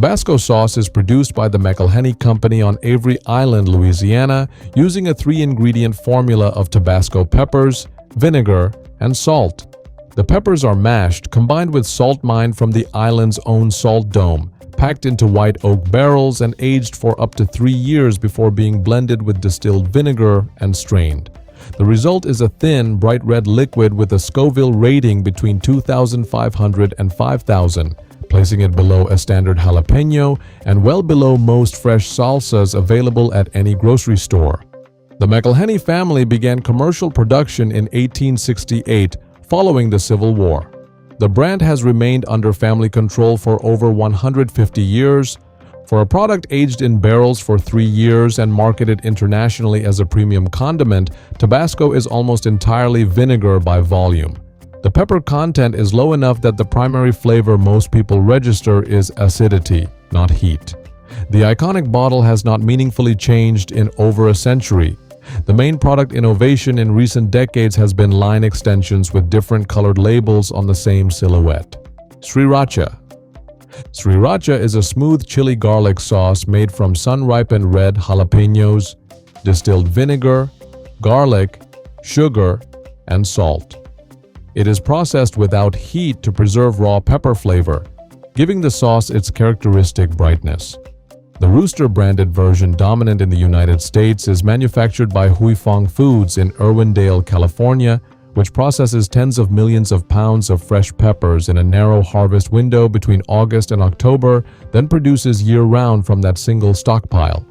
Tabasco sauce is produced by the McElhenney Company on Avery Island, Louisiana, using a 3-ingredient formula of Tabasco peppers, vinegar, and salt. The peppers are mashed, combined with salt mined from the island's own salt dome, packed into white oak barrels and aged for up to 3 years before being blended with distilled vinegar and strained. The result is a thin, bright red liquid with a Scoville rating between 2,500 and 5,000, placing it below a standard jalapeno and well below most fresh salsas available at any grocery store. The McElhenney family began commercial production in 1868, following the Civil War. The brand has remained under family control for over 150 years. For a product aged in barrels for 3 years and marketed internationally as a premium condiment, Tabasco is almost entirely vinegar by volume. The pepper content is low enough that the primary flavor most people register is acidity, not heat. The iconic bottle has not meaningfully changed in over a century. The main product innovation in recent decades has been line extensions with different colored labels on the same silhouette. Sriracha. Sriracha is a smooth chili garlic sauce made from sun-ripened red jalapenos, distilled vinegar, garlic, sugar, and salt. It is processed without heat to preserve raw pepper flavor, giving the sauce its characteristic brightness. The Rooster-branded version, dominant in the United States, is manufactured by Huifeng Foods in Irwindale, California, which processes tens of millions of pounds of fresh peppers in a narrow harvest window between August and October, then produces year-round from that single stockpile.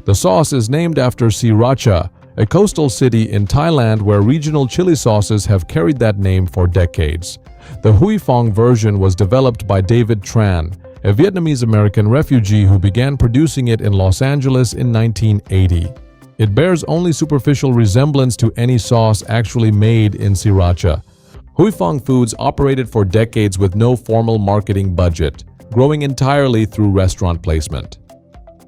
The sauce is named after Sriracha, a coastal city in Thailand where regional chili sauces have carried that name for decades. The Huifeng version was developed by David Tran, a Vietnamese-American refugee who began producing it in Los Angeles in 1980. It bears only superficial resemblance to any sauce actually made in Sriracha. Huifeng Foods operated for decades with no formal marketing budget, growing entirely through restaurant placement.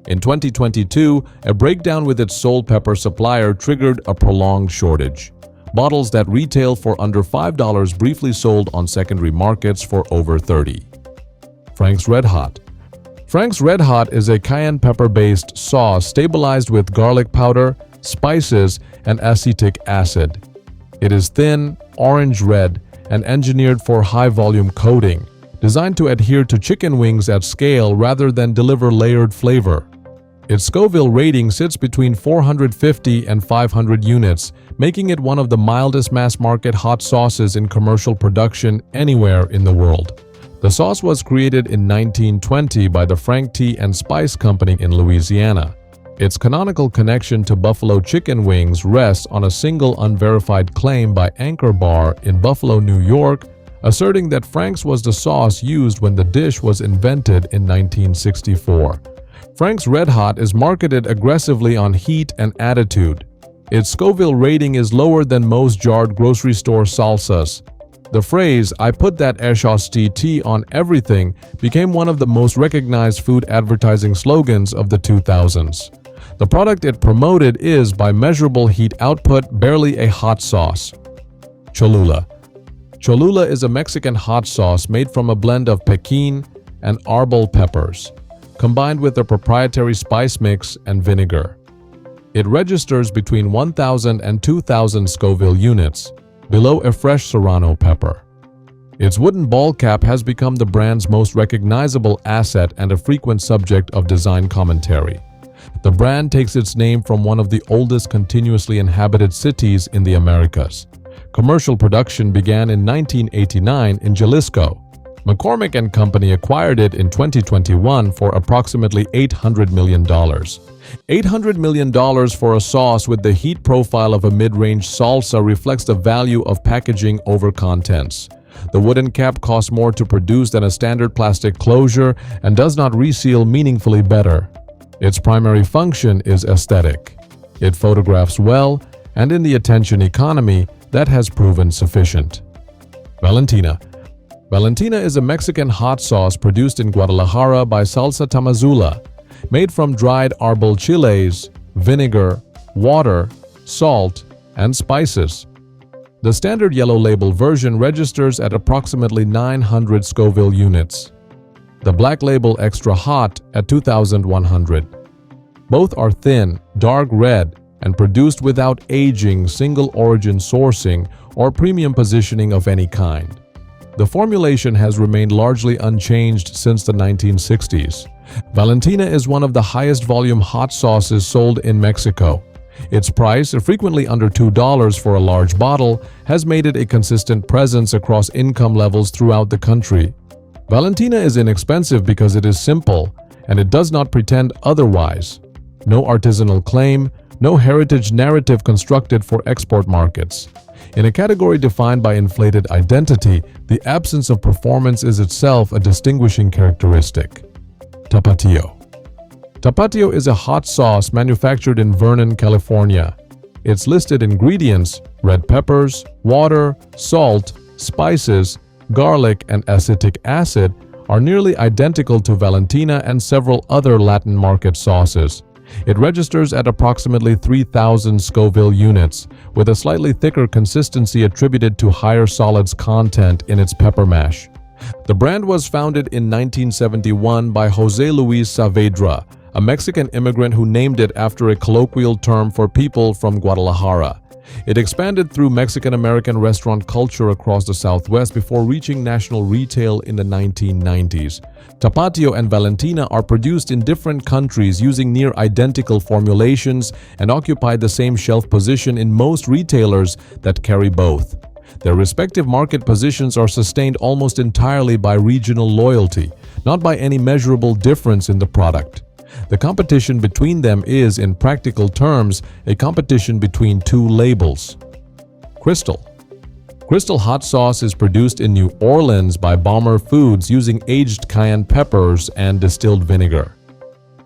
In 2022, a breakdown with its sole pepper supplier triggered a prolonged shortage. Bottles that retail for under $5 briefly sold on secondary markets for over $30. Frank's RedHot. Frank's RedHot is a cayenne pepper-based sauce stabilized with garlic powder, spices, and acetic acid. It is thin, orange-red, and engineered for high-volume coating, designed to adhere to chicken wings at scale rather than deliver layered flavor. Its Scoville rating sits between 450 and 500 units, making it one of the mildest mass-market hot sauces in commercial production anywhere in the world. The sauce was created in 1920 by the Frank Tea and Spice Company in Louisiana. Its canonical connection to buffalo chicken wings rests on a single unverified claim by Anchor Bar in Buffalo, New York, asserting that Frank's was the sauce used when the dish was invented in 1964. Frank's RedHot is marketed aggressively on heat and attitude. Its Scoville rating is lower than most jarred grocery store salsas. The phrase, "I put that SAUCES on everything," became one of the most recognized food advertising slogans of the 2000s. The product it promoted is, by measurable heat output, barely a hot sauce. Cholula. Cholula is a Mexican hot sauce made from a blend of Pekin and arbol peppers, combined with a proprietary spice mix and vinegar. It registers between 1,000 and 2,000 Scoville units, below a fresh serrano pepper. Its wooden ball cap has become the brand's most recognizable asset and a frequent subject of design commentary. The brand takes its name from one of the oldest continuously inhabited cities in the Americas. Commercial production began in 1989 in Jalisco. McCormick & Company acquired it in 2021 for approximately $800 million. $800 million for a sauce with the heat profile of a mid-range salsa reflects the value of packaging over contents. The wooden cap costs more to produce than a standard plastic closure and does not reseal meaningfully better. Its primary function is aesthetic. It photographs well, and in the attention economy, that has proven sufficient. Valentina. Valentina is a Mexican hot sauce produced in Guadalajara by Salsa Tamazula, made from dried arbol chiles, vinegar, water, salt, and spices. The standard yellow label version registers at approximately 900 Scoville units. the Black Label Extra Hot at 2,100. Both are thin, dark red, and produced without aging, single origin sourcing, or premium positioning of any kind. The formulation has remained largely unchanged since the 1960s. Valentina is one of the highest volume hot sauces sold in Mexico. Its price, frequently under $2 for a large bottle, has made it a consistent presence across income levels throughout the country. Valentina is inexpensive because it is simple, and it does not pretend otherwise. No artisanal claim, no heritage narrative constructed for export markets. In a category defined by inflated identity, the absence of performance is itself a distinguishing characteristic. Tapatio. Tapatio is a hot sauce manufactured in Vernon, California. Its listed ingredients, red peppers, water, salt, spices, garlic, and acetic acid, are nearly identical to Valentina and several other Latin market sauces. It registers at approximately 3,000 Scoville units, with a slightly thicker consistency attributed to higher solids content in its pepper mash. The brand was founded in 1971 by José Luis Saavedra, a Mexican immigrant who named it after a colloquial term for people from Guadalajara. It expanded through Mexican-American restaurant culture across the Southwest before reaching national retail in the 1990s. Tapatio and Valentina are produced in different countries using near-identical formulations and occupy the same shelf position in most retailers that carry both. Their respective market positions are sustained almost entirely by regional loyalty, not by any measurable difference in the product. The competition between them is, in practical terms, a competition between two labels. Crystal. Crystal hot sauce is produced in New Orleans by Bomber Foods using aged cayenne peppers and distilled vinegar.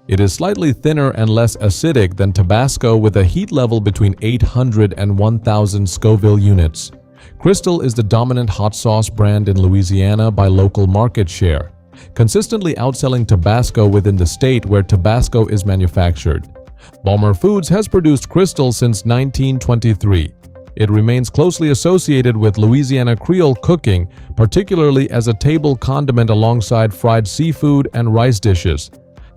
It is slightly thinner and less acidic than Tabasco with a heat level between 800 and 1,000 Scoville units. Crystal is the dominant hot sauce brand in Louisiana by local market share, consistently outselling Tabasco within the state where Tabasco is manufactured. Bomber Foods has produced Crystal since 1923. It remains closely associated with Louisiana Creole cooking, particularly as a table condiment alongside fried seafood and rice dishes.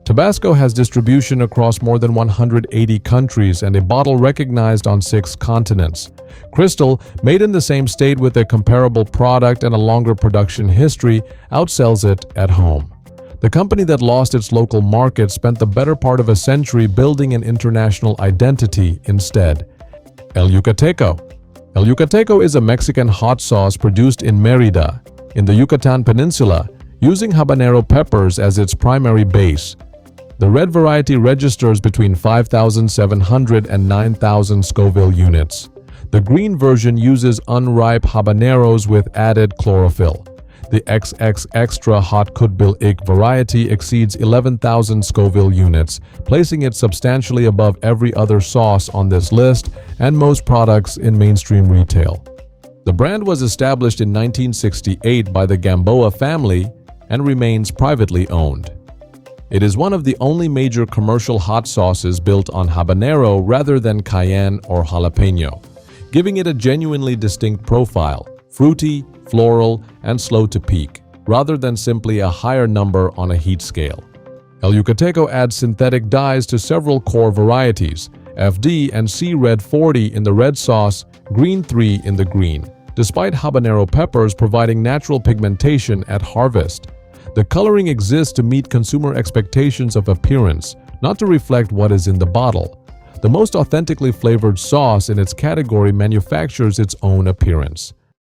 Tabasco has distribution across more than 180 countries and a bottle recognized on 6 continents. Crystal, made in the same state with a comparable product and a longer production history, outsells it at home. The company that lost its local market spent the better part of a century building an international identity instead. El Yucateco. El Yucateco is a Mexican hot sauce produced in Mérida, in the Yucatan Peninsula, using habanero peppers as its primary base. The red variety registers between 5,700 and 9,000 Scoville units. The green version uses unripe habaneros with added chlorophyll. The XX Extra Hot Cutbil Ik variety exceeds 11,000 Scoville units, placing it substantially above every other sauce on this list and most products in mainstream retail. The brand was established in 1968 by the Gamboa family and remains privately owned. It is one of the only major commercial hot sauces built on habanero rather than cayenne or jalapeno, giving it a genuinely distinct profile, fruity, floral, and slow to peak, rather than simply a higher number on a heat scale. El Yucateco adds synthetic dyes to several core varieties, FD and C Red 40 in the red sauce, Green 3 in the green, despite habanero peppers providing natural pigmentation at harvest. The coloring exists to meet consumer expectations of appearance, not to reflect what is in the bottle. The most authentically flavored sauce in its category manufactures its own appearance.